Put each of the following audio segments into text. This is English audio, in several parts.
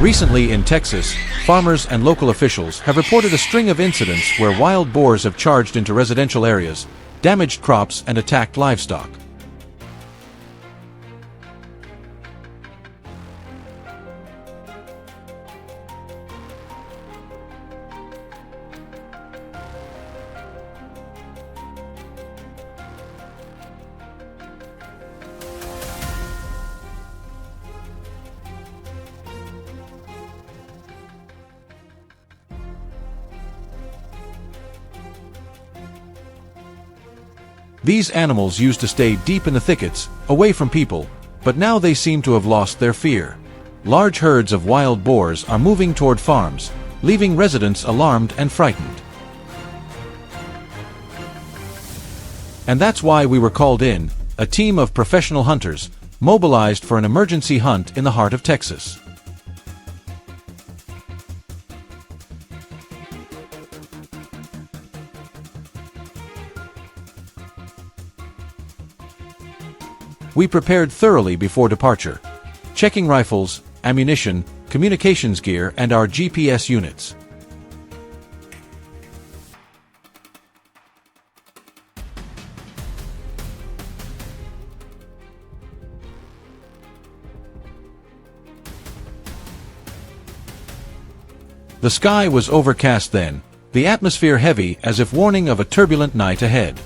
Recently in Texas, farmers and local officials have reported a string of incidents where wild boars have charged into residential areas, damaged crops, and attacked livestock. These animals used to stay deep in the thickets, away from people, but now they seem to have lost their fear. Large herds of wild boars are moving toward farms, leaving residents alarmed and frightened. And that's why we were called in, a team of professional hunters, mobilized for an emergency hunt in the heart of Texas. We prepared thoroughly before departure, checking rifles, ammunition, communications gear, and our GPS units. The sky was overcast then, the atmosphere heavy as if warning of a turbulent night ahead.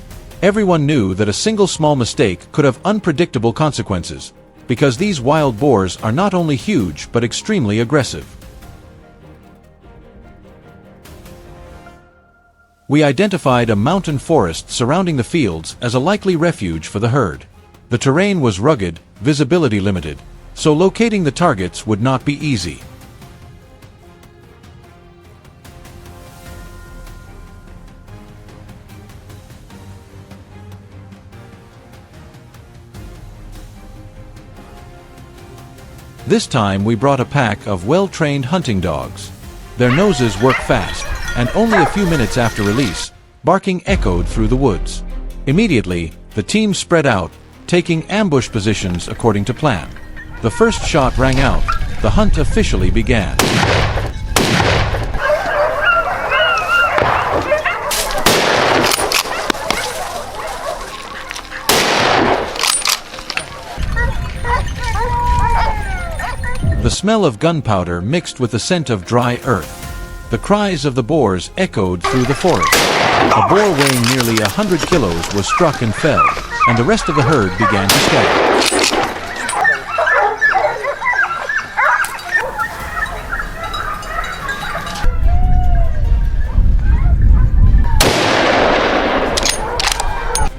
Everyone knew that a single small mistake could have unpredictable consequences, because these wild boars are not only huge but extremely aggressive. We identified a mountain forest surrounding the fields as a likely refuge for the herd. The terrain was rugged, visibility limited, so locating the targets would not be easy. This time we brought a pack of well-trained hunting dogs. Their noses work fast, and only a few minutes after release, barking echoed through the woods. Immediately, the team spread out, taking ambush positions according to plan. The first shot rang out. The hunt officially began. The smell of gunpowder mixed with the scent of dry earth. The cries of the boars echoed through the forest. A boar weighing nearly 100 kilos was struck and fell, and the rest of the herd began to scatter.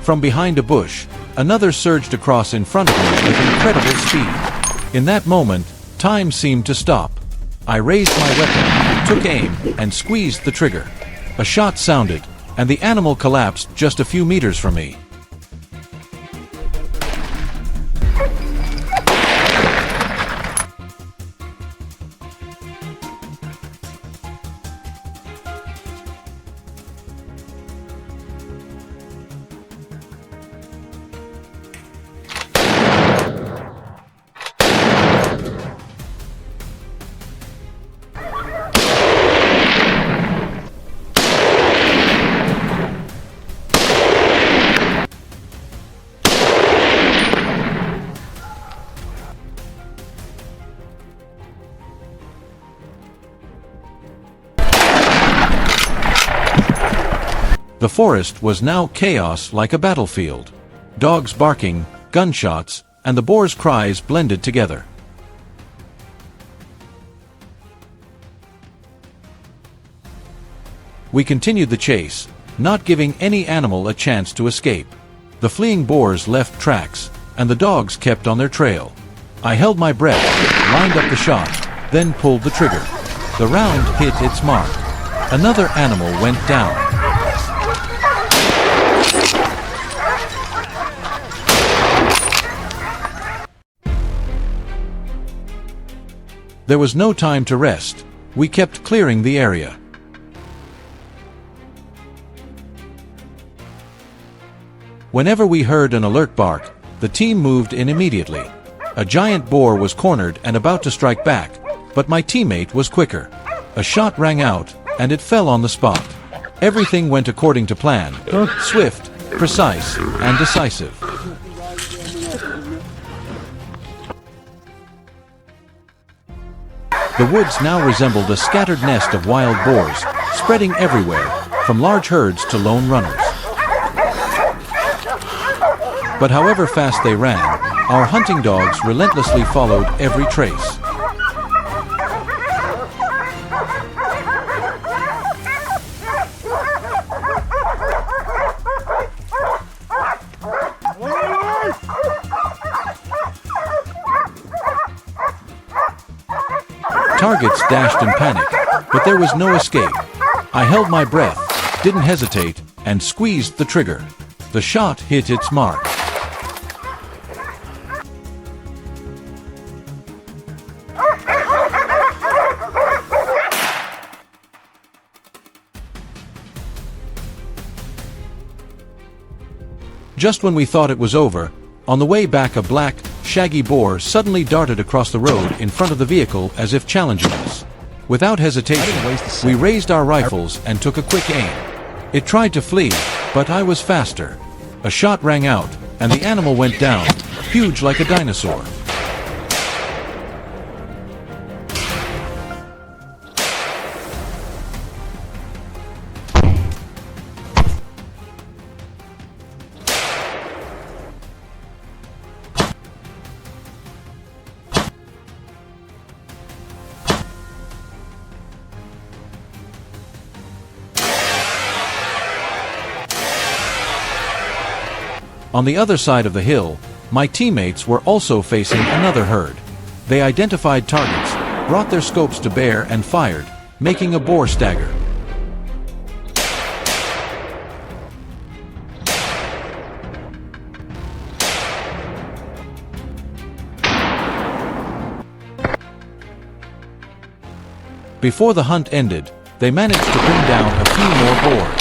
From behind a bush, another surged across in front of me with incredible speed. In that moment, time seemed to stop. I raised my weapon, took aim, and squeezed the trigger. A shot sounded, and the animal collapsed just a few meters from me. The forest was now chaos like a battlefield. Dogs barking, gunshots, and the boars' cries blended together. We continued the chase, not giving any animal a chance to escape. The fleeing boars left tracks, and the dogs kept on their trail. I held my breath, lined up the shot, then pulled the trigger. The round hit its mark. Another animal went down. There was no time to rest. We kept clearing the area. Whenever we heard an alert bark, the team moved in immediately. A giant boar was cornered and about to strike back, but my teammate was quicker. A shot rang out, and it fell on the spot. Everything went according to plan, swift, precise, and decisive. The woods now resembled a scattered nest of wild boars, spreading everywhere, from large herds to lone runners. But however fast they ran, our hunting dogs relentlessly followed every trace. Targets dashed in panic, but there was no escape. I held my breath, didn't hesitate, and squeezed the trigger. The shot hit its mark. Just when we thought it was over, on the way back a black, shaggy boar suddenly darted across the road in front of the vehicle as if challenging us. Without hesitation, we raised our rifles and took a quick aim. It tried to flee, but I was faster. A shot rang out, and the animal went down, huge like a dinosaur. On the other side of the hill, my teammates were also facing another herd. They identified targets, brought their scopes to bear and fired, making a boar stagger. Before the hunt ended, they managed to bring down a few more boars.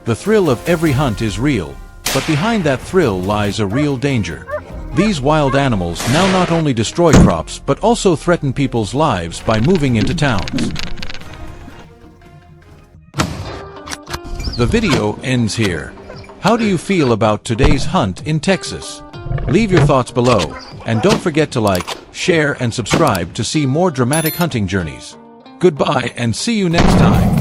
The thrill of every hunt is real, but behind that thrill lies a real danger. These wild animals now not only destroy crops but also threaten people's lives by moving into towns. The video ends here. How do you feel about today's hunt in Texas? Leave your thoughts below, and don't forget to like, share, and subscribe to see more dramatic hunting journeys. Goodbye and see you next time.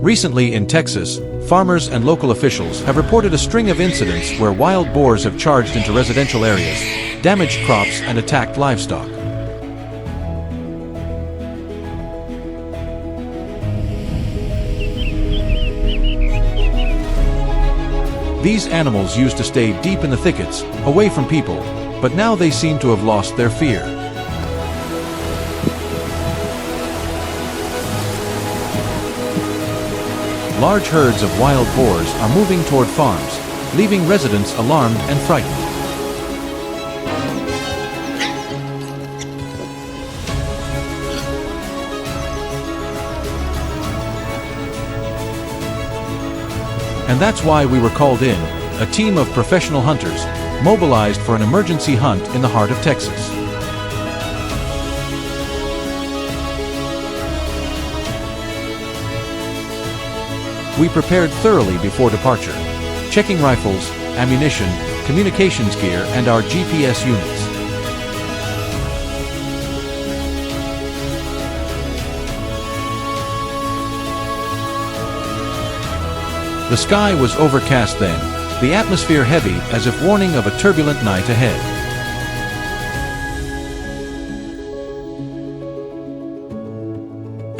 Recently in Texas, farmers and local officials have reported a string of incidents where wild boars have charged into residential areas, damaged crops, and attacked livestock. These animals used to stay deep in the thickets, away from people, but now they seem to have lost their fear. Large herds of wild boars are moving toward farms, leaving residents alarmed and frightened. And that's why we were called in, a team of professional hunters, mobilized for an emergency hunt in the heart of Texas. We prepared thoroughly before departure, checking rifles, ammunition, communications gear, and our GPS units. The sky was overcast then, the atmosphere heavy as if warning of a turbulent night ahead.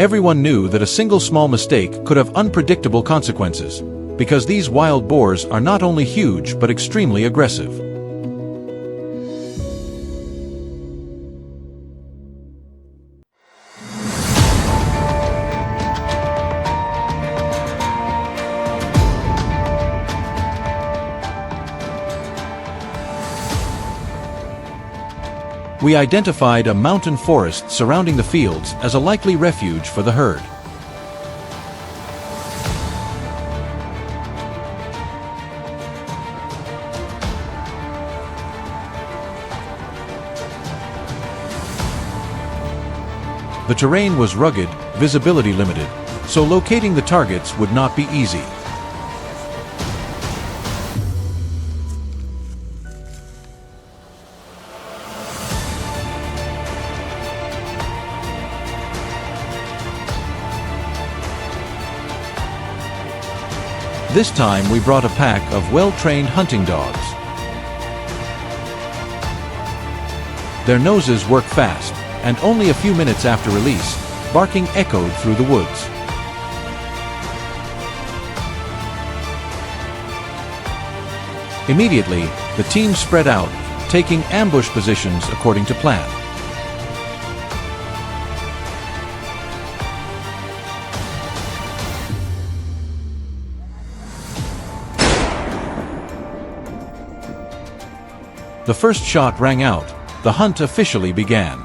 Everyone knew that a single small mistake could have unpredictable consequences, because these wild boars are not only huge but extremely aggressive. We identified a mountain forest surrounding the fields as a likely refuge for the herd. The terrain was rugged, visibility limited, so locating the targets would not be easy. This time we brought a pack of well-trained hunting dogs. Their noses work fast, and only a few minutes after release, barking echoed through the woods. Immediately, the team spread out, taking ambush positions according to plan. The first shot rang out. The hunt officially began.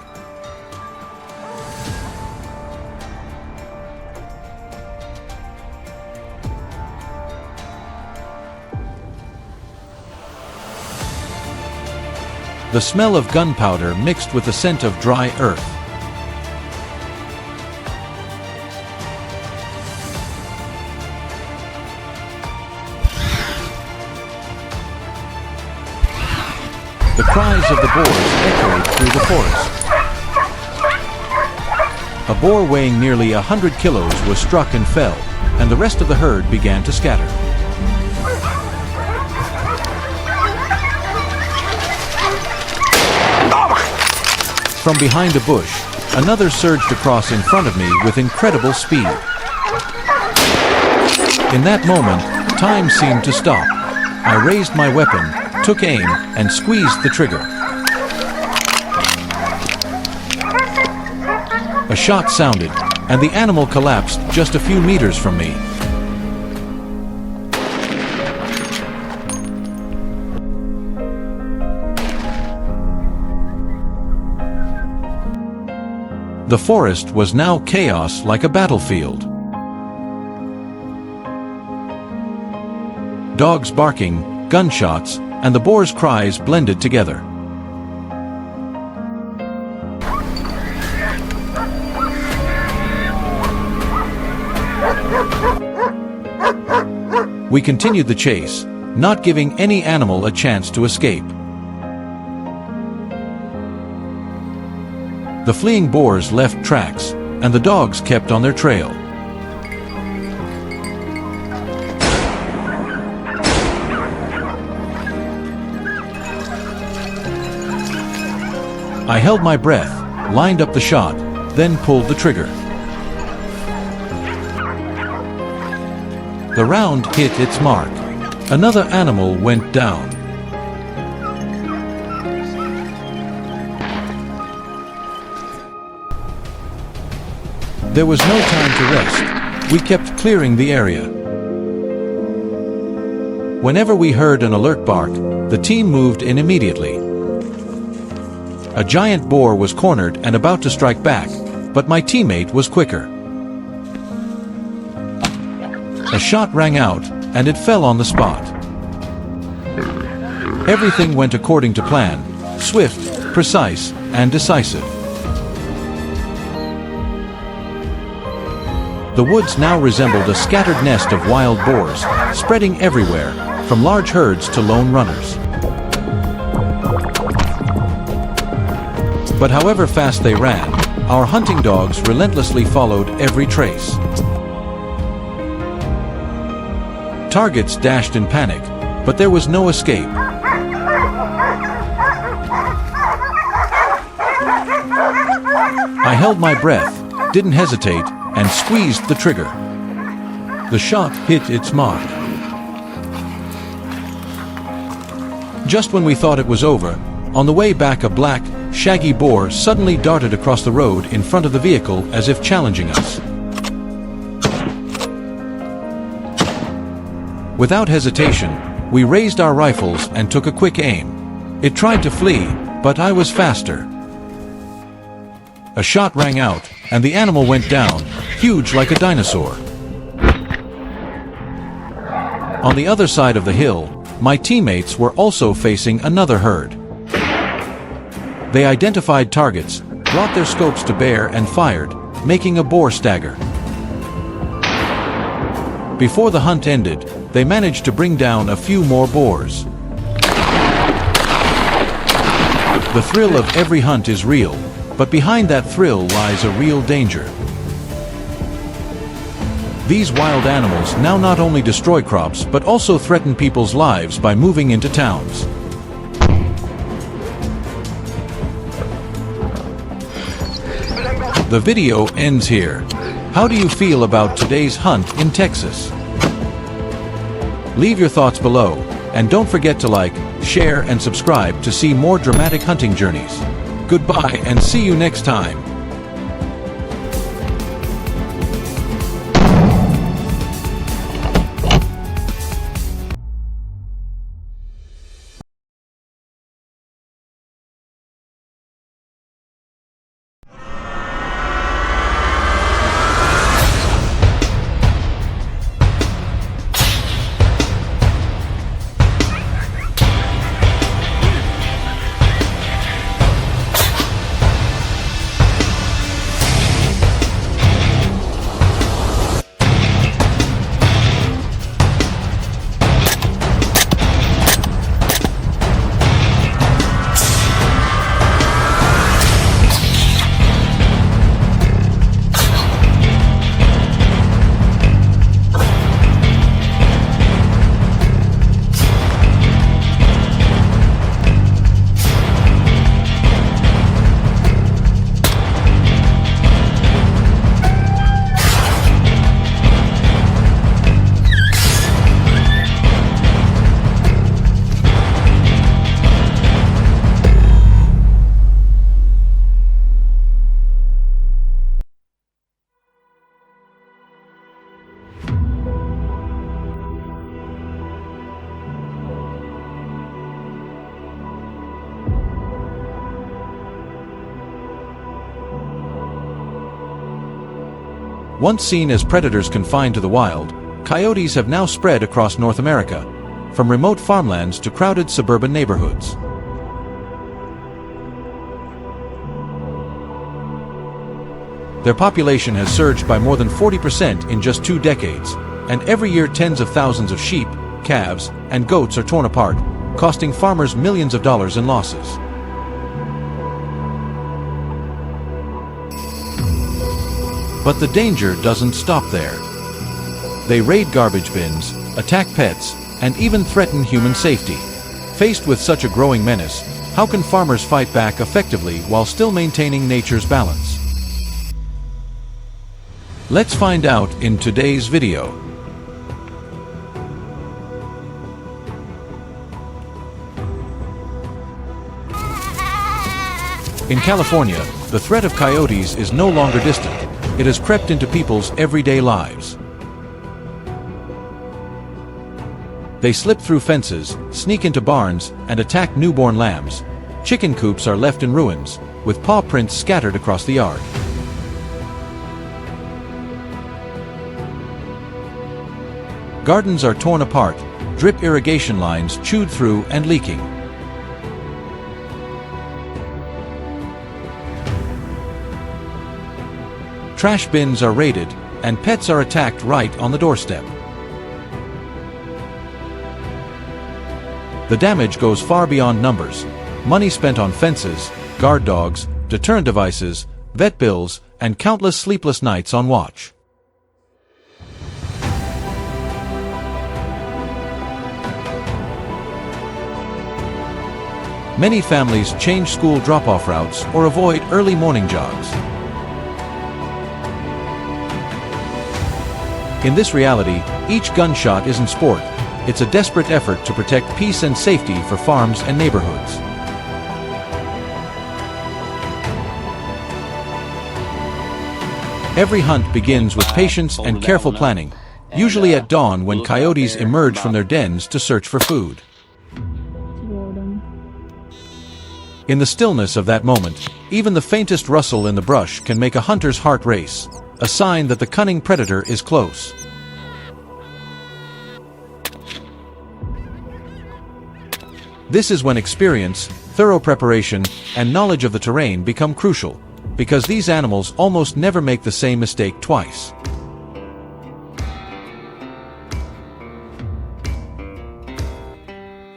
The smell of gunpowder mixed with the scent of dry earth. The cries of the boars echoed through the forest. A boar weighing nearly 100 kilos was struck and fell, and the rest of the herd began to scatter. From behind a bush, another surged across in front of me with incredible speed. In that moment, time seemed to stop. I raised my weapon, took aim, and squeezed the trigger. A shot sounded, and the animal collapsed just a few meters from me. The forest was now chaos like a battlefield. Dogs barking, gunshots, and the boar's cries blended together. We continued the chase, not giving any animal a chance to escape. The fleeing boars left tracks, and the dogs kept on their trail. I held my breath, lined up the shot, then pulled the trigger. The round hit its mark. Another animal went down. There was no time to rest. We kept clearing the area. Whenever we heard an alert bark, the team moved in immediately. A giant boar was cornered and about to strike back, but my teammate was quicker. A shot rang out, and it fell on the spot. Everything went according to plan, swift, precise, and decisive. The woods now resembled a scattered nest of wild boars, spreading everywhere, from large herds to lone runners. But however fast they ran, our hunting dogs relentlessly followed every trace. Targets dashed in panic, but there was no escape. I held my breath, didn't hesitate, and squeezed the trigger. The shot hit its mark. Just when we thought it was over, on the way back a black, shaggy boar suddenly darted across the road in front of the vehicle as if challenging us. Without hesitation, we raised our rifles and took a quick aim. It tried to flee, but I was faster. A shot rang out, and the animal went down, huge like a dinosaur. On the other side of the hill, my teammates were also facing another herd. They identified targets, brought their scopes to bear and fired, making a boar stagger. Before the hunt ended, they managed to bring down a few more boars. The thrill of every hunt is real, but behind that thrill lies a real danger. These wild animals now not only destroy crops but also threaten people's lives by moving into towns. The video ends here. How do you feel about today's hunt in Texas? Leave your thoughts below, and don't forget to like, share, and subscribe to see more dramatic hunting journeys. Goodbye and see you next time. Once seen as predators confined to the wild, coyotes have now spread across North America, from remote farmlands to crowded suburban neighborhoods. Their population has surged by more than 40% in just 2 decades, and every year tens of thousands of sheep, calves, and goats are torn apart, costing farmers millions of dollars in losses. But the danger doesn't stop there. They raid garbage bins, attack pets, and even threaten human safety. Faced with such a growing menace, how can farmers fight back effectively while still maintaining nature's balance? Let's find out in today's video. In California, the threat of coyotes is no longer distant. It has crept into people's everyday lives. They slip through fences, sneak into barns, and attack newborn lambs. Chicken coops are left in ruins, with paw prints scattered across the yard. Gardens are torn apart, drip irrigation lines chewed through and leaking. trash bins are raided, and pets are attacked right on the doorstep. The damage goes far beyond numbers. Money spent on fences, guard dogs, deterrent devices, vet bills, and countless sleepless nights on watch. Many families change school drop-off routes or avoid early morning jogs. In this reality, each gunshot isn't sport. It's a desperate effort to protect peace and safety for farms and neighborhoods. Every hunt begins with patience and careful planning, usually at dawn when coyotes emerge from their dens to search for food. In the stillness of that moment, even the faintest rustle in the brush can make a hunter's heart race, a sign that the cunning predator is close. This is when experience, thorough preparation, and knowledge of the terrain become crucial, because these animals almost never make the same mistake twice.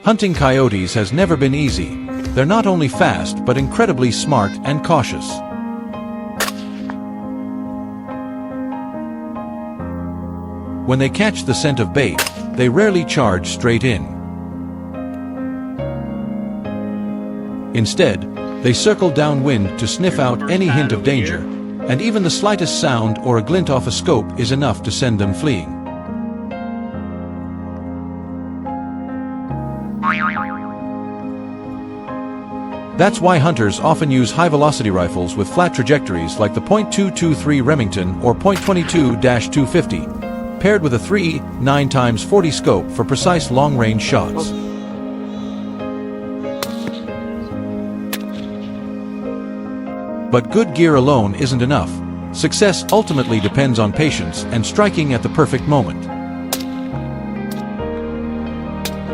Hunting coyotes has never been easy. They're not only fast, but incredibly smart and cautious. When they catch the scent of bait, they rarely charge straight in. Instead, they circle downwind to sniff out any hint of danger, and even the slightest sound or a glint off a scope is enough to send them fleeing. That's why hunters often use high-velocity rifles with flat trajectories like the .223 Remington or .22-250, paired with a 3.9x40 scope for precise long-range shots. But good gear alone isn't enough. Success ultimately depends on patience and striking at the perfect moment.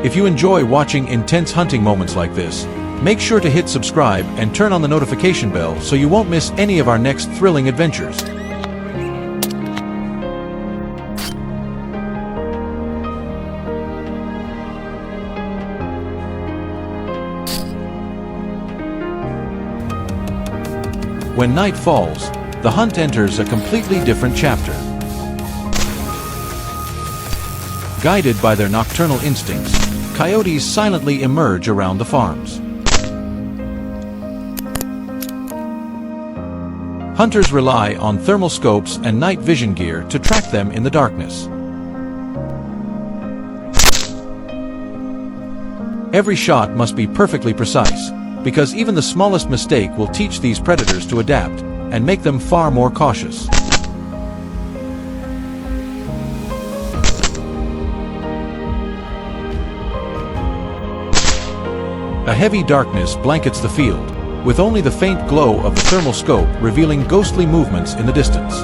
If you enjoy watching intense hunting moments like this, make sure to hit subscribe and turn on the notification bell so you won't miss any of our next thrilling adventures. When night falls, the hunt enters a completely different chapter. Guided by their nocturnal instincts, coyotes silently emerge around the farms. Hunters rely on thermal scopes and night vision gear to track them in the darkness. Every shot must be perfectly precise, because even the smallest mistake will teach these predators to adapt and make them far more cautious. A heavy darkness blankets the field, with only the faint glow of the thermal scope revealing ghostly movements in the distance.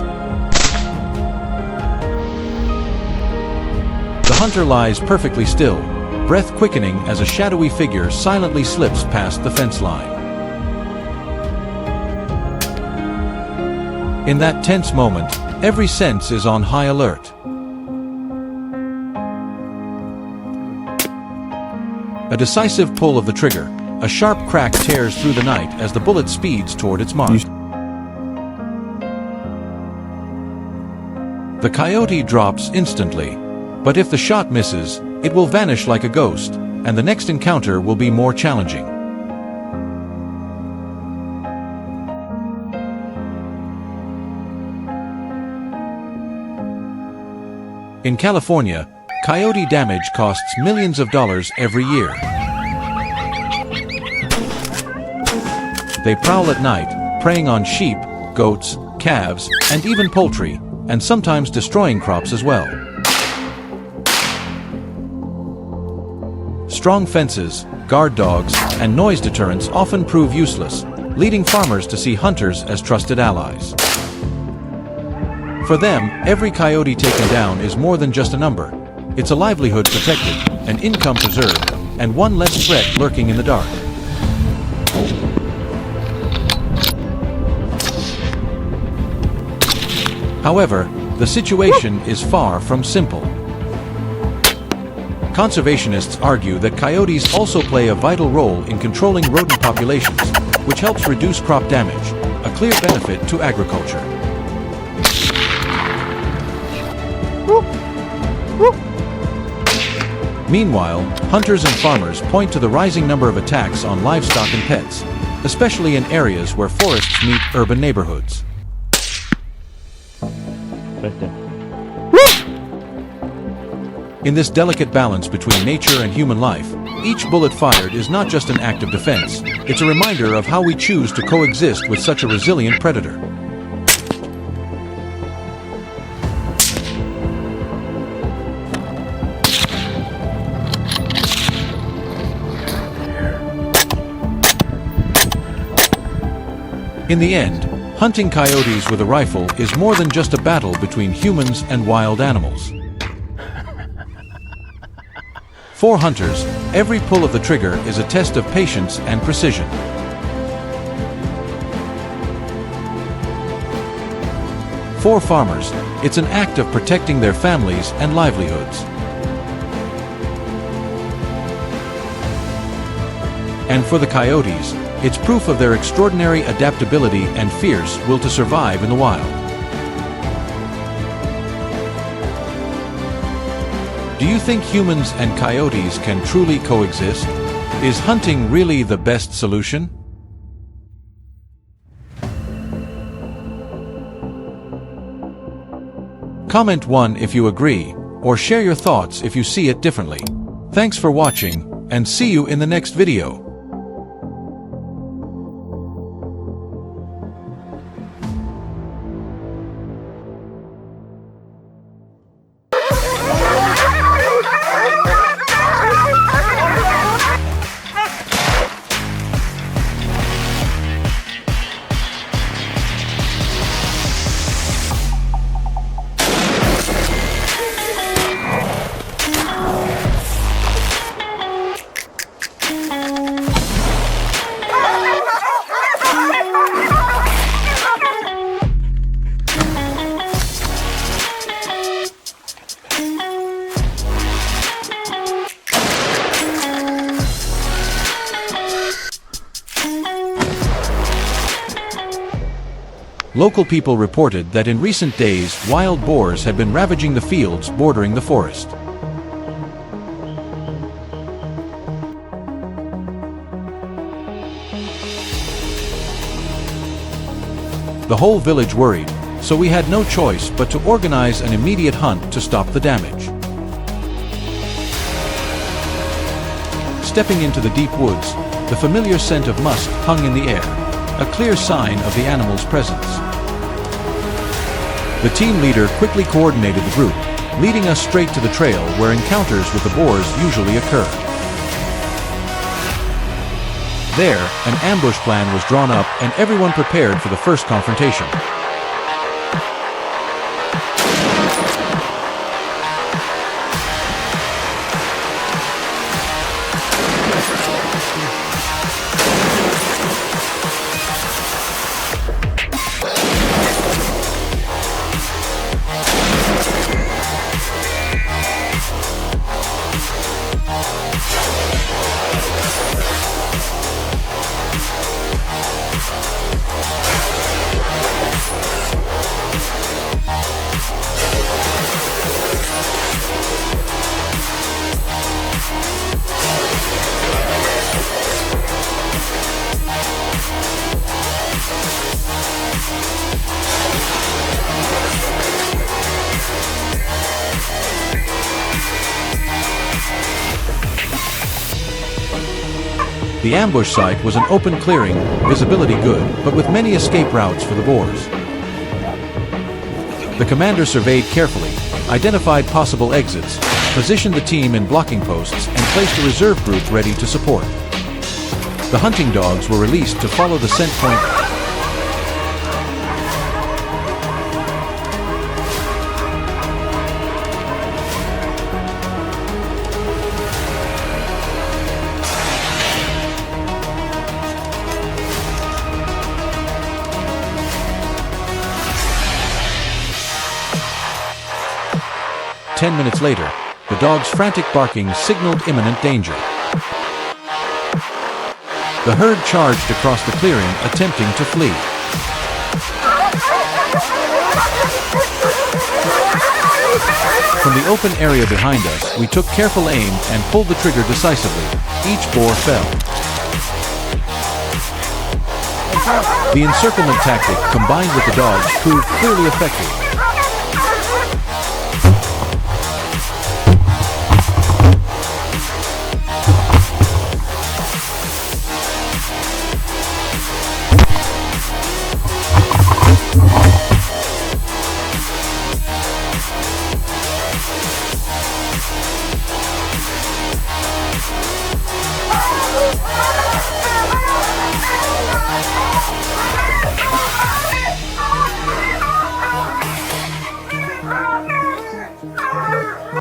The hunter lies perfectly still, breath quickening as a shadowy figure silently slips past the fence line. In that tense moment, every sense is on high alert. A decisive pull of the trigger, a sharp crack tears through the night as the bullet speeds toward its mark. The coyote drops instantly, but if the shot misses, it will vanish like a ghost, and the next encounter will be more challenging. In California, coyote damage costs millions of dollars every year. They prowl at night, preying on sheep, goats, calves, and even poultry, and sometimes destroying crops as well. Strong fences, guard dogs, and noise deterrents often prove useless, leading farmers to see hunters as trusted allies. For them, every coyote taken down is more than just a number. It's a livelihood protected, an income preserved, and one less threat lurking in the dark. However, the situation is far from simple. Conservationists argue that coyotes also play a vital role in controlling rodent populations, which helps reduce crop damage, a clear benefit to agriculture. Meanwhile, hunters and farmers point to the rising number of attacks on livestock and pets, especially in areas where forests meet urban neighborhoods. In this delicate balance between nature and human life, each bullet fired is not just an act of defense, it's a reminder of how we choose to coexist with such a resilient predator. In the end, hunting coyotes with a rifle is more than just a battle between humans and wild animals. For hunters, every pull of the trigger is a test of patience and precision. For farmers, it's an act of protecting their families and livelihoods. And for the coyotes, it's proof of their extraordinary adaptability and fierce will to survive in the wild. Do you think humans and coyotes can truly coexist? Is hunting really the best solution? Comment 1 if you agree, or share your thoughts if you see it differently. Thanks for watching, and see you in the next video. Local people reported that in recent days, wild boars had been ravaging the fields bordering the forest. The whole village worried, so we had no choice but to organize an immediate hunt to stop the damage. Stepping into the deep woods, the familiar scent of musk hung in the air, a clear sign of the animal's presence. The team leader quickly coordinated the group, leading us straight to the trail where encounters with the boars usually occur. There, an ambush plan was drawn up and everyone prepared for the first confrontation. The ambush site was an open clearing, visibility good, but with many escape routes for the boars. The commander surveyed carefully, identified possible exits, positioned the team in blocking posts, and placed a reserve group ready to support. The hunting dogs were released to follow the scent point. 10 minutes later, the dog's frantic barking signaled imminent danger. The herd charged across the clearing, attempting to flee. From the open area behind us, we took careful aim and pulled the trigger decisively. Each boar fell. The encirclement tactic, combined with the dogs, proved clearly effective.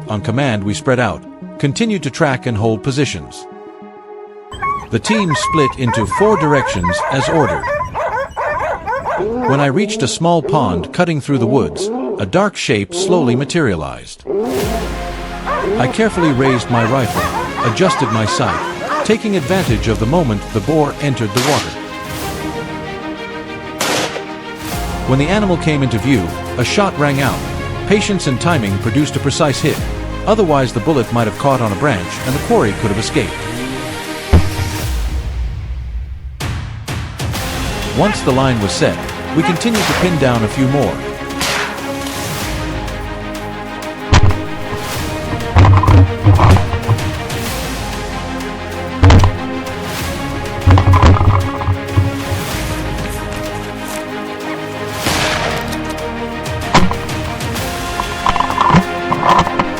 On command, we spread out, continued to track and hold positions. The team split into 4 directions as ordered. When I reached a small pond cutting through the woods, a dark shape slowly materialized. I carefully raised my rifle, adjusted my sight, taking advantage of the moment the boar entered the water. When the animal came into view, a shot rang out. Patience and timing produced a precise hit. Otherwise, the bullet might have caught on a branch and the quarry could have escaped. Once the line was set, we continued to pin down a few more.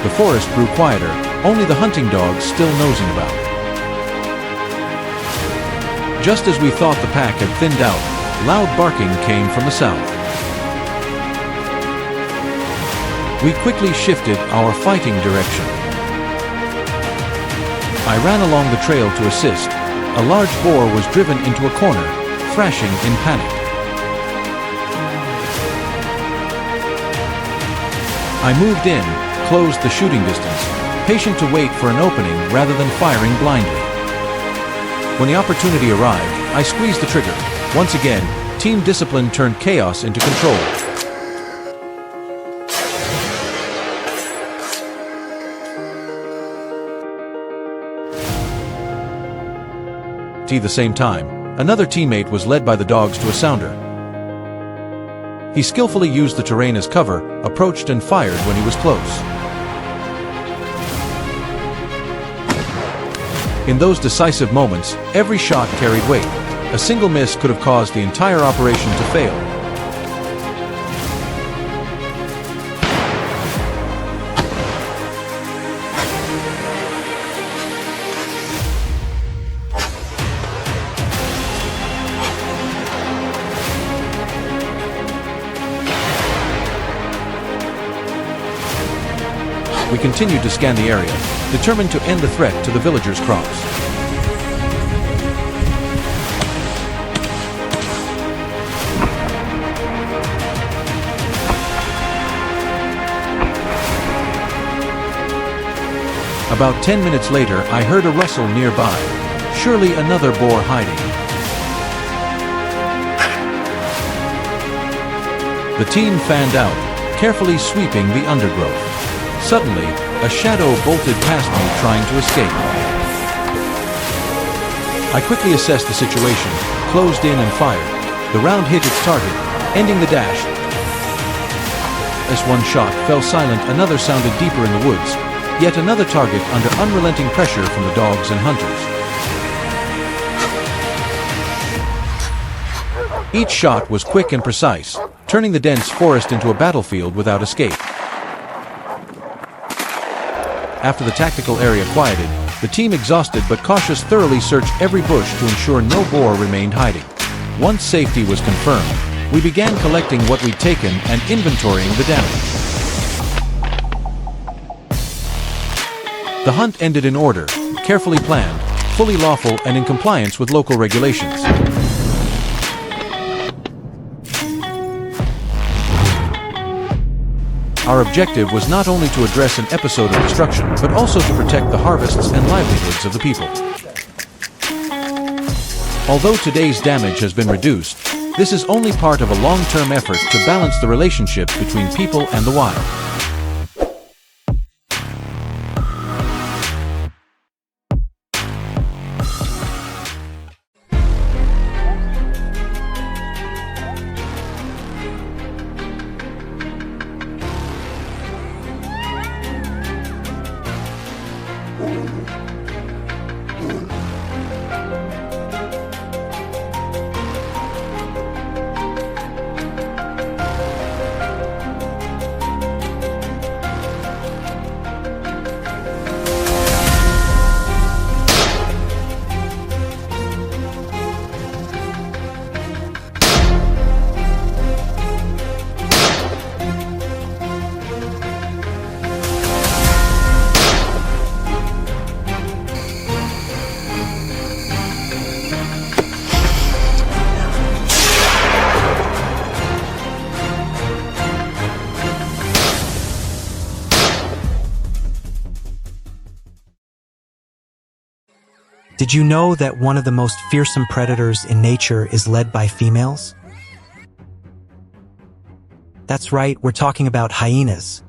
The forest grew quieter, only the hunting dogs still nosing about. Just as we thought the pack had thinned out, loud barking came from the south. We quickly shifted our fighting direction. I ran along the trail to assist. A large boar was driven into a corner, thrashing in panic. I moved in, closed the shooting distance, patient to wait for an opening rather than firing blindly. When the opportunity arrived, I squeezed the trigger. Once again, team discipline turned chaos into control. At the same time, another teammate was led by the dogs to a sounder. He skillfully used the terrain as cover, approached and fired when he was close. In those decisive moments, every shot carried weight. A single miss could have caused the entire operation to fail. We continued to scan the area, determined to end the threat to the villagers' crops. About 10 minutes later, I heard a rustle nearby. Surely another boar hiding. The team fanned out, carefully sweeping the undergrowth. Suddenly, a shadow bolted past me, trying to escape. I quickly assessed the situation, closed in and fired. The round hit its target, ending the dash. As one shot fell silent, another sounded deeper in the woods. Yet another target under unrelenting pressure from the dogs and hunters. Each shot was quick and precise, turning the dense forest into a battlefield without escape. After the tactical area quieted, the team, exhausted but cautious, thoroughly searched every bush to ensure no boar remained hiding. Once safety was confirmed, we began collecting what we'd taken and inventorying the damage. The hunt ended in order, carefully planned, fully lawful and in compliance with local regulations. Our objective was not only to address an episode of destruction, but also to protect the harvests and livelihoods of the people. Although today's damage has been reduced, this is only part of a long-term effort to balance the relationship between people and the wild. Did you know that one of the most fearsome predators in nature is led by females? That's right, we're talking about hyenas.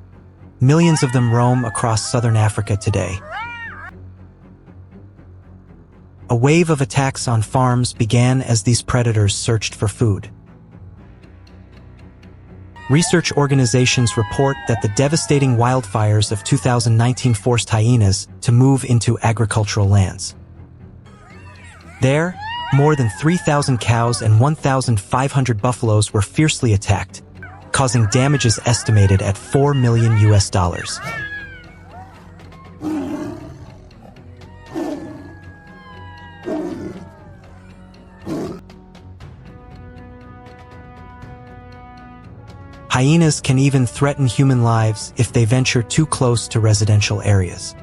Millions of them roam across southern Africa today. A wave of attacks on farms began as these predators searched for food. Research organizations report that the devastating wildfires of 2019 forced hyenas to move into agricultural lands. There, more than 3,000 cows and 1,500 buffaloes were fiercely attacked, causing damages estimated at $4 million. Hyenas can even threaten human lives if they venture too close to residential areas.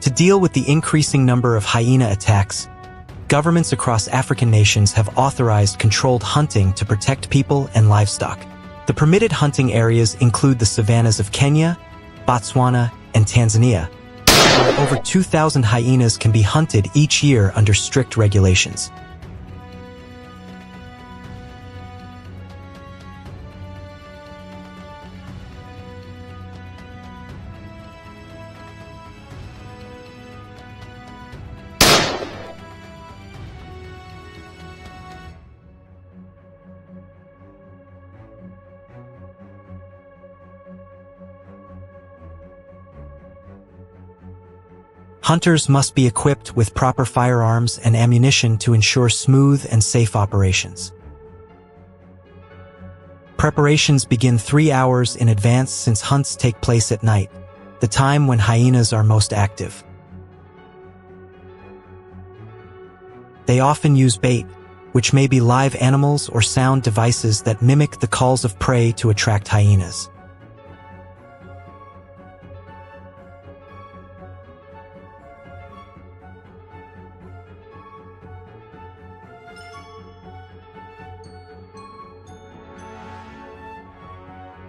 To deal with the increasing number of hyena attacks, governments across African nations have authorized controlled hunting to protect people and livestock. The permitted hunting areas include the savannas of Kenya, Botswana, and Tanzania, where over 2,000 hyenas can be hunted each year under strict regulations. Hunters must be equipped with proper firearms and ammunition to ensure smooth and safe operations. Preparations begin 3 hours in advance since hunts take place at night, the time when hyenas are most active. They often use bait, which may be live animals or sound devices that mimic the calls of prey to attract hyenas.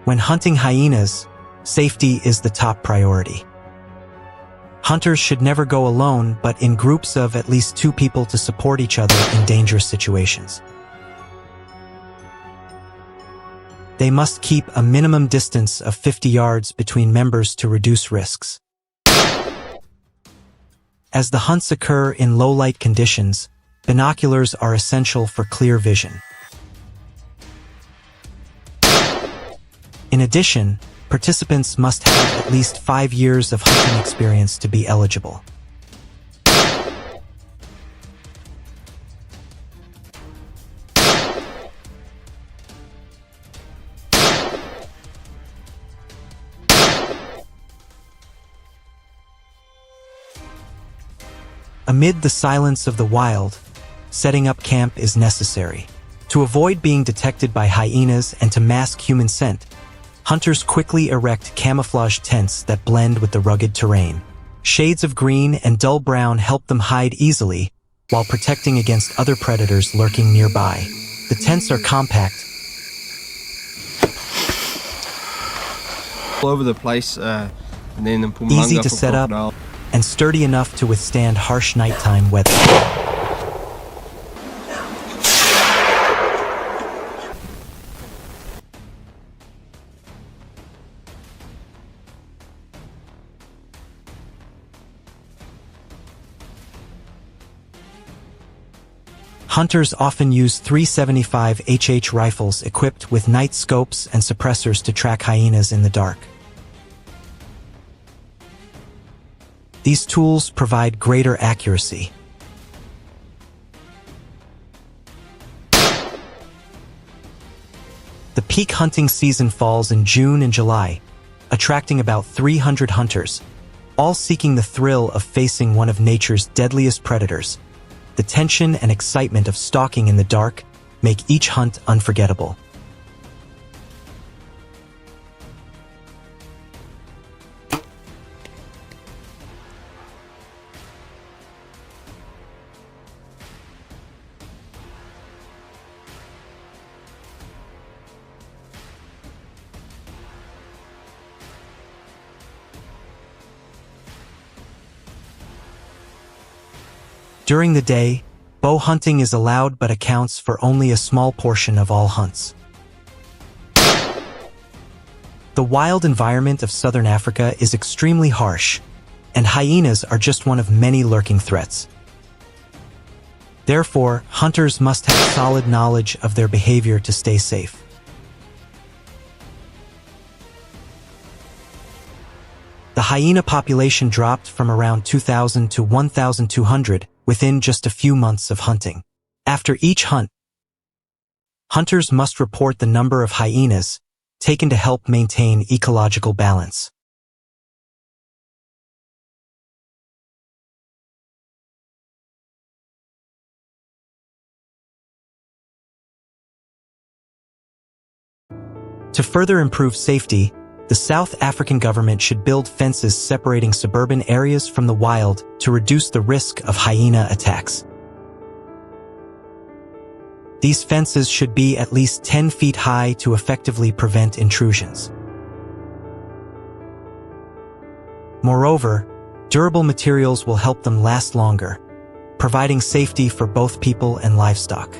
When hunting hyenas, safety is the top priority. Hunters should never go alone, but in groups of at least 2 people to support each other in dangerous situations. They must keep a minimum distance of 50 yards between members to reduce risks. As the hunts occur in low-light conditions, binoculars are essential for clear vision. In addition, participants must have at least 5 years of hunting experience to be eligible. Amid the silence of the wild, setting up camp is necessary. To avoid being detected by hyenas and to mask human scent, hunters quickly erect camouflage tents that blend with the rugged terrain. Shades of green and dull brown help them hide easily, while protecting against other predators lurking nearby. The tents are compact, all over the place, and then Easy to set up and sturdy enough to withstand harsh nighttime weather. Hunters often use 375 HH rifles equipped with night scopes and suppressors to track hyenas in the dark. These tools provide greater accuracy. The peak hunting season falls in June and July, attracting about 300 hunters, all seeking the thrill of facing one of nature's deadliest predators. The tension and excitement of stalking in the dark make each hunt unforgettable. During the day, bow hunting is allowed but accounts for only a small portion of all hunts. The wild environment of southern Africa is extremely harsh, and hyenas are just one of many lurking threats. Therefore, hunters must have solid knowledge of their behavior to stay safe. The hyena population dropped from around 2,000 to 1,200 within just a few months of hunting. After each hunt, hunters must report the number of hyenas taken to help maintain ecological balance. To further improve safety, the South African government should build fences separating suburban areas from the wild to reduce the risk of hyena attacks. These fences should be at least 10 feet high to effectively prevent intrusions. Moreover, durable materials will help them last longer, providing safety for both people and livestock.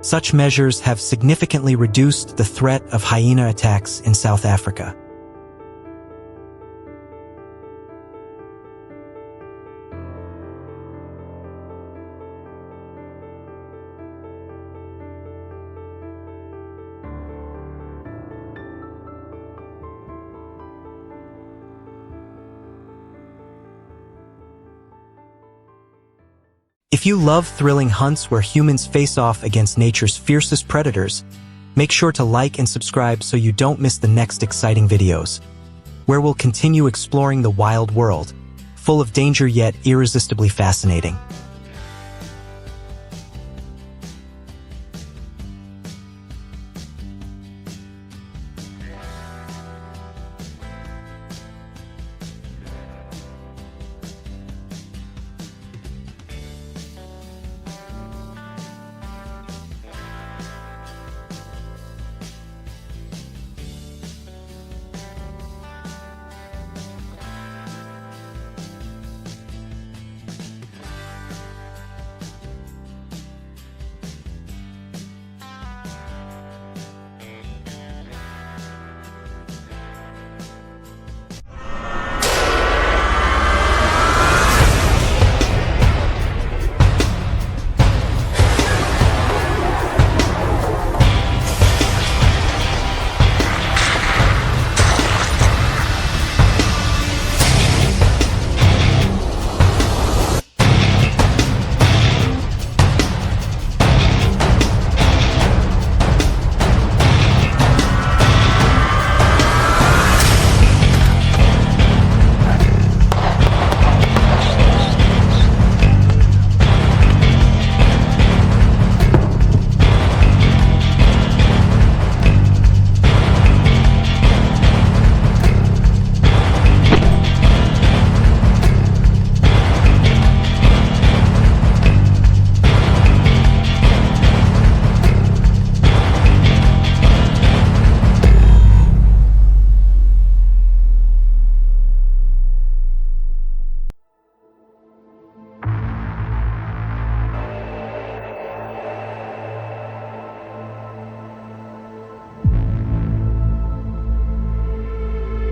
Such measures have significantly reduced the threat of hyena attacks in South Africa. If you love thrilling hunts where humans face off against nature's fiercest predators, make sure to like and subscribe so you don't miss the next exciting videos, where we'll continue exploring the wild world, full of danger yet irresistibly fascinating.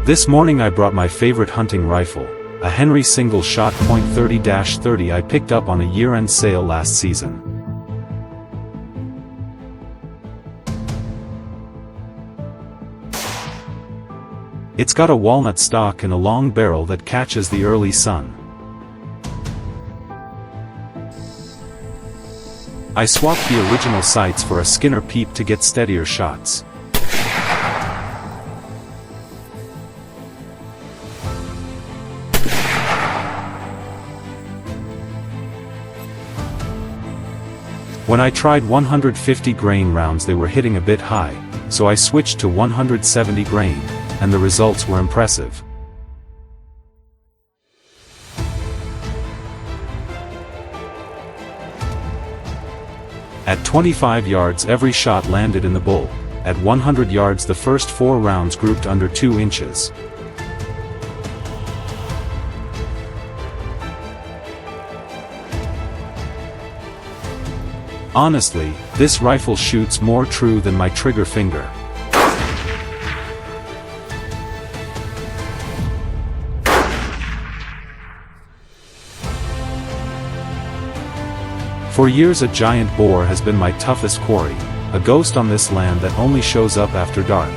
This morning I brought my favorite hunting rifle, a Henry single-shot .30-30 I picked up on a year-end sale last season. It's got a walnut stock and a long barrel that catches the early sun. I swapped the original sights for a Skinner peep to get steadier shots. When I tried 150 grain rounds they were hitting a bit high, so I switched to 170 grain, and the results were impressive. At 25 yards every shot landed in the bull. At 100 yards the first 4 rounds grouped under 2 inches. Honestly, this rifle shoots more true than my trigger finger. For years a giant boar has been my toughest quarry, a ghost on this land that only shows up after dark.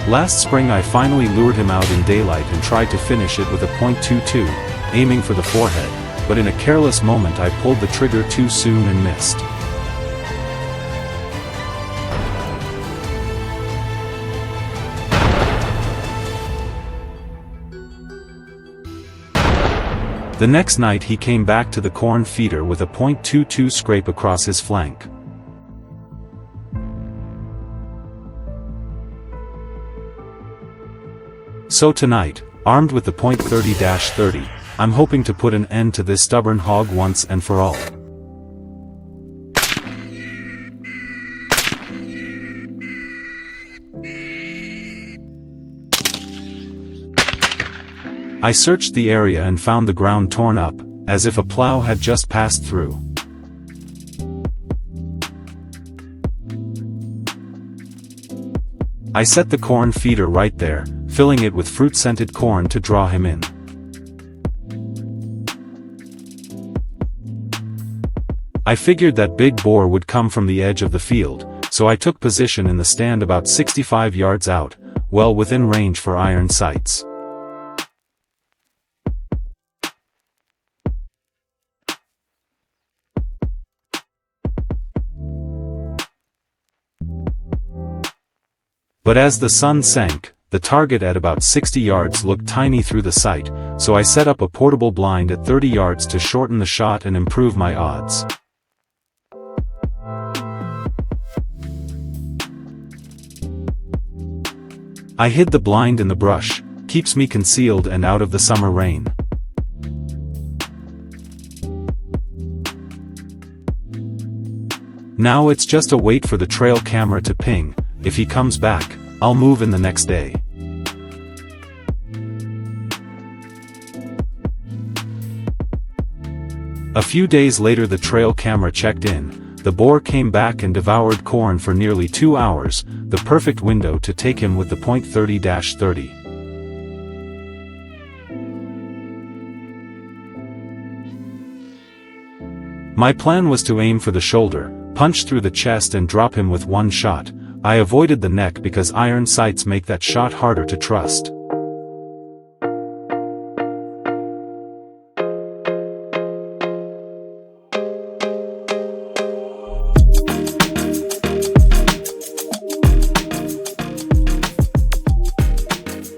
Last spring I finally lured him out in daylight and tried to finish it with a .22, aiming for the forehead, but in a careless moment I pulled the trigger too soon and missed. The next night he came back to the corn feeder with a .22 scrape across his flank. So tonight, armed with the .30-30, I'm hoping to put an end to this stubborn hog once and for all. I searched the area and found the ground torn up, as if a plow had just passed through. I set the corn feeder right there, filling it with fruit-scented corn to draw him in. I figured that big boar would come from the edge of the field, so I took position in the stand about 65 yards out, well within range for iron sights. But as the sun sank, the target at about 60 yards looked tiny through the sight, so I set up a portable blind at 30 yards to shorten the shot and improve my odds. I hid the blind in the brush, keeps me concealed and out of the summer rain. Now it's just a wait for the trail camera to ping. If he comes back, I'll move in the next day. A few days later the trail camera checked in. The boar came back and devoured corn for nearly 2 hours, the perfect window to take him with the .30-30. My plan was to aim for the shoulder, punch through the chest and drop him with one shot. I avoided the neck because iron sights make that shot harder to trust.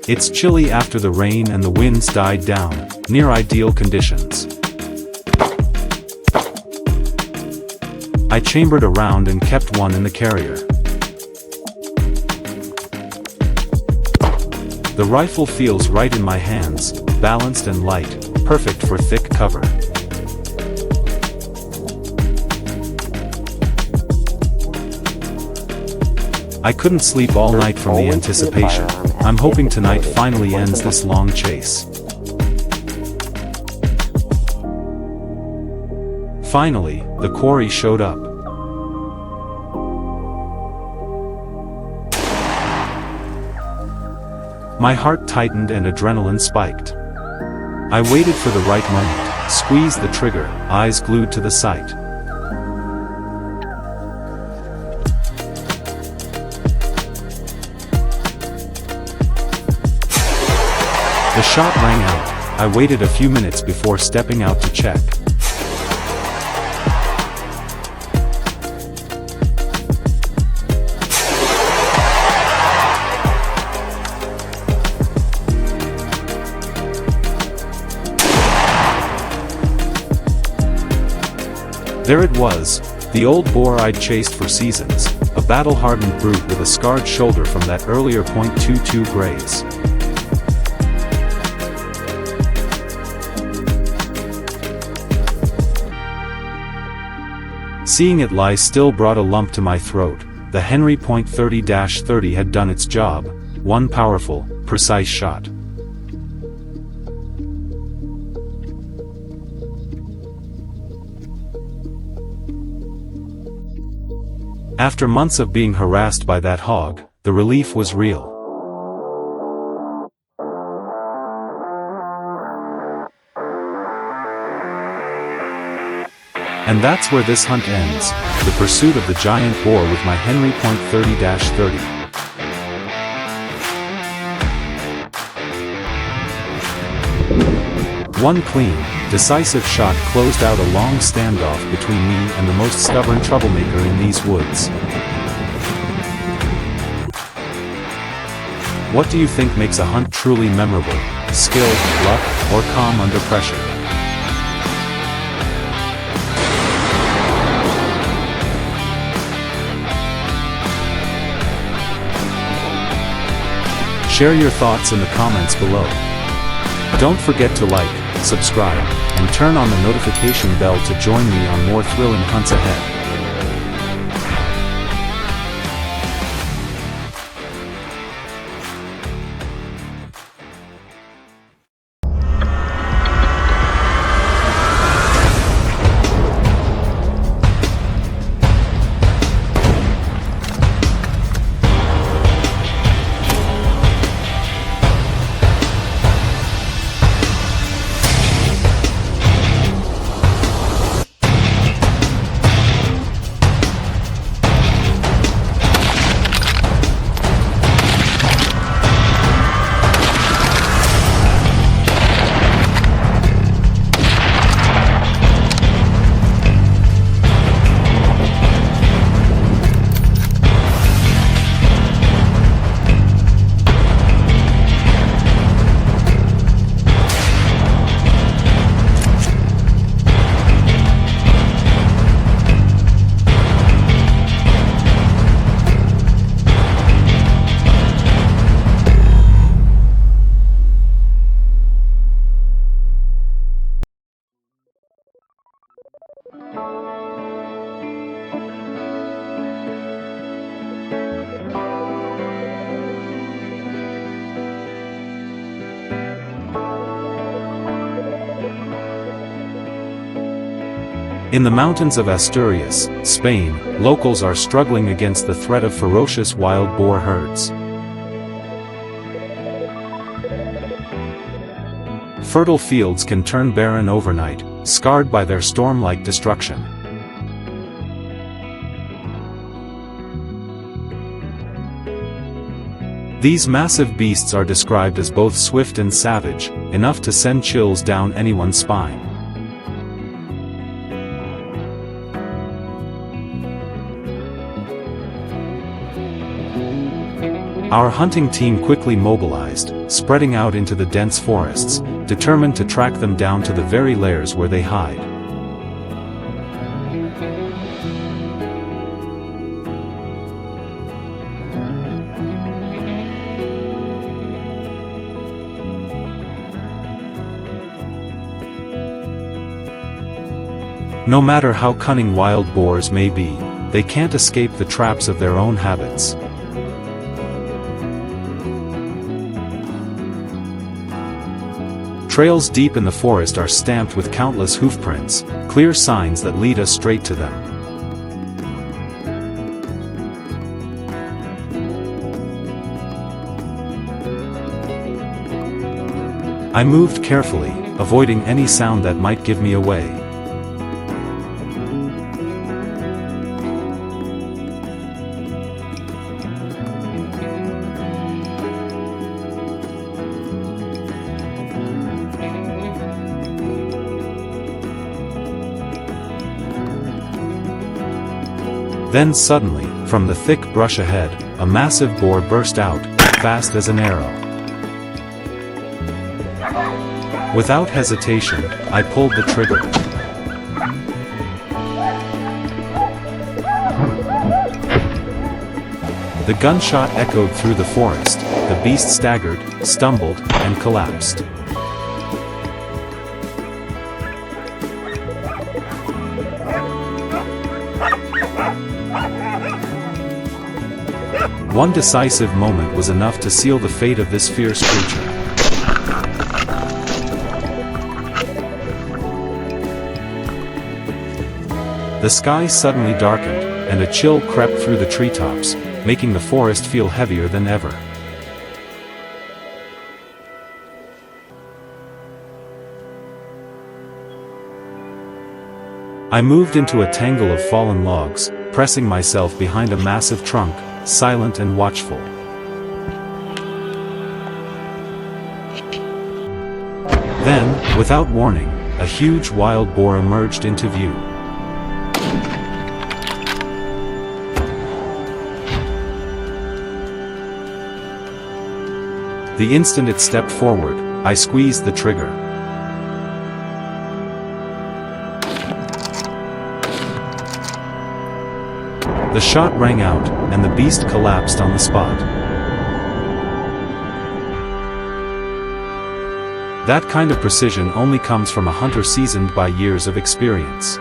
It's chilly after the rain and the winds died down, near ideal conditions. I chambered a round and kept one in the carrier. The rifle feels right in my hands, balanced and light, perfect for thick cover. I couldn't sleep all night from the anticipation. I'm hoping tonight finally ends this long chase. Finally, the quarry showed up. My heart tightened and adrenaline spiked. I waited for the right moment, squeezed the trigger, eyes glued to the sight. The shot rang out. I waited a few minutes before stepping out to check. There it was, the old boar I'd chased for seasons, a battle-hardened brute with a scarred shoulder from that earlier .22 graze. Seeing it lie still brought a lump to my throat. The Henry .30-30 had done its job, one powerful, precise shot. After months of being harassed by that hog, the relief was real. And that's where this hunt ends, the pursuit of the giant boar with my Henry .30-30. One clean, decisive shot closed out a long standoff between me and the most stubborn troublemaker in these woods. What do you think makes a hunt truly memorable? Skill, luck, or calm under pressure? Share your thoughts in the comments below. Don't forget to like, subscribe, and turn on the notification bell to join me on more thrilling hunts ahead. In the mountains of Asturias, Spain, locals are struggling against the threat of ferocious wild boar herds. Fertile fields can turn barren overnight, scarred by their storm-like destruction. These massive beasts are described as both swift and savage, enough to send chills down anyone's spine. Our hunting team quickly mobilized, spreading out into the dense forests, determined to track them down to the very lairs where they hide. No matter how cunning wild boars may be, they can't escape the traps of their own habits. Trails deep in the forest are stamped with countless hoofprints, clear signs that lead us straight to them. I moved carefully, avoiding any sound that might give me away. Then suddenly, from the thick brush ahead, a massive boar burst out, fast as an arrow. Without hesitation, I pulled the trigger. The gunshot echoed through the forest, the beast staggered, stumbled, and collapsed. One decisive moment was enough to seal the fate of this fierce creature. The sky suddenly darkened, and a chill crept through the treetops, making the forest feel heavier than ever. I moved into a tangle of fallen logs, pressing myself behind a massive trunk, silent and watchful. Then, without warning, a huge wild boar emerged into view. The instant it stepped forward, I squeezed the trigger. The shot rang out, and the beast collapsed on the spot. That kind of precision only comes from a hunter seasoned by years of experience.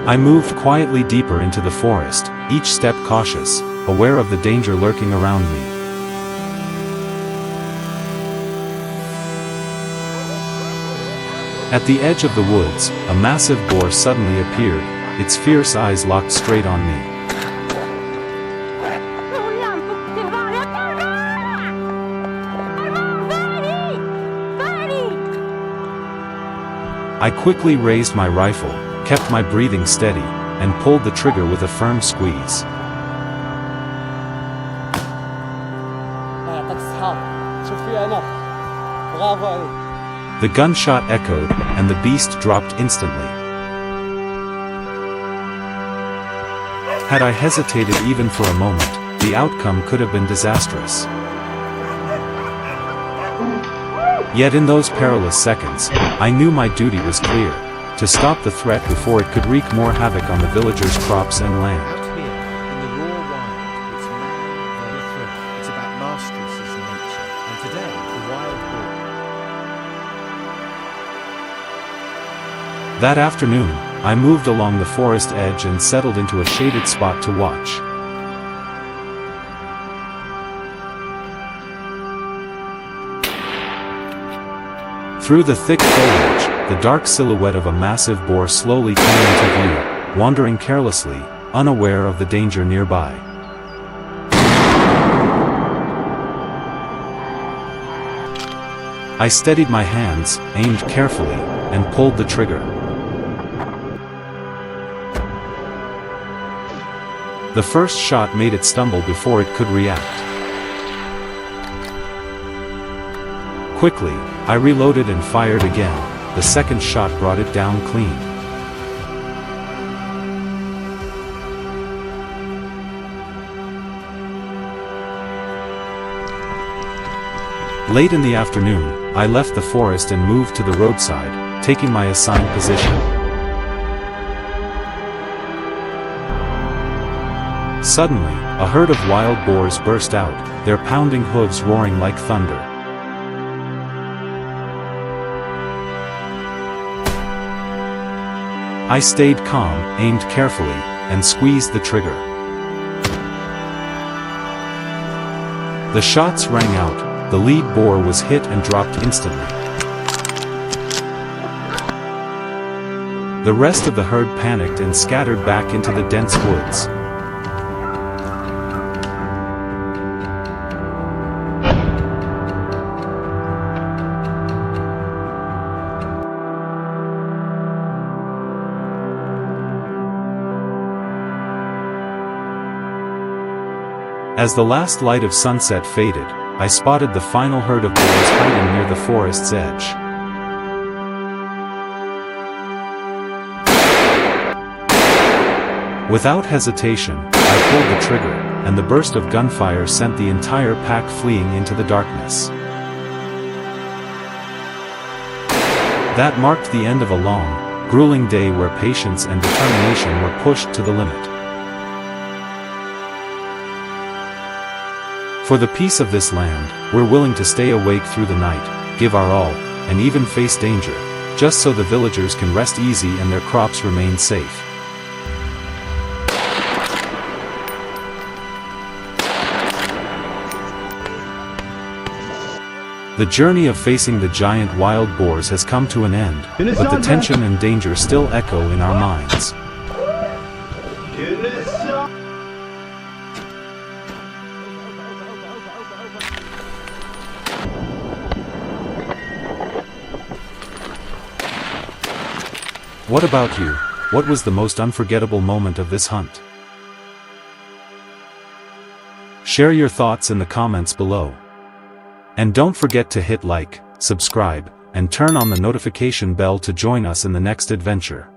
I moved quietly deeper into the forest, each step cautious, aware of the danger lurking around me. At the edge of the woods, a massive boar suddenly appeared, its fierce eyes locked straight on me. I quickly raised my rifle, kept my breathing steady, and pulled the trigger with a firm squeeze. The gunshot echoed, and the beast dropped instantly. Had I hesitated even for a moment, the outcome could have been disastrous. Yet in those perilous seconds, I knew my duty was clear: to stop the threat before it could wreak more havoc on the villagers' crops and land. Out here, in the raw wild, it's man very threat. It's about mastery, says nature. And today, the wild boar. That afternoon, I moved along the forest edge and settled into a shaded spot to watch. Through the thick foliage, the dark silhouette of a massive boar slowly came into view, wandering carelessly, unaware of the danger nearby. I steadied my hands, aimed carefully, and pulled the trigger. The first shot made it stumble before it could react. Quickly, I reloaded and fired again. The second shot brought it down clean. Late in the afternoon, I left the forest and moved to the roadside, taking my assigned position. Suddenly, a herd of wild boars burst out, their pounding hooves roaring like thunder. I stayed calm, aimed carefully, and squeezed the trigger. The shots rang out, the lead boar was hit and dropped instantly. The rest of the herd panicked and scattered back into the dense woods. As the last light of sunset faded, I spotted the final herd of boars hiding near the forest's edge. Without hesitation, I pulled the trigger, and the burst of gunfire sent the entire pack fleeing into the darkness. That marked the end of a long, grueling day where patience and determination were pushed to the limit. For the peace of this land, we're willing to stay awake through the night, give our all, and even face danger, just so the villagers can rest easy and their crops remain safe. The journey of facing the giant wild boars has come to an end, but the tension and danger still echo in our minds. What about you? What was the most unforgettable moment of this hunt? Share your thoughts in the comments below. And don't forget to hit like, subscribe, and turn on the notification bell to join us in the next adventure.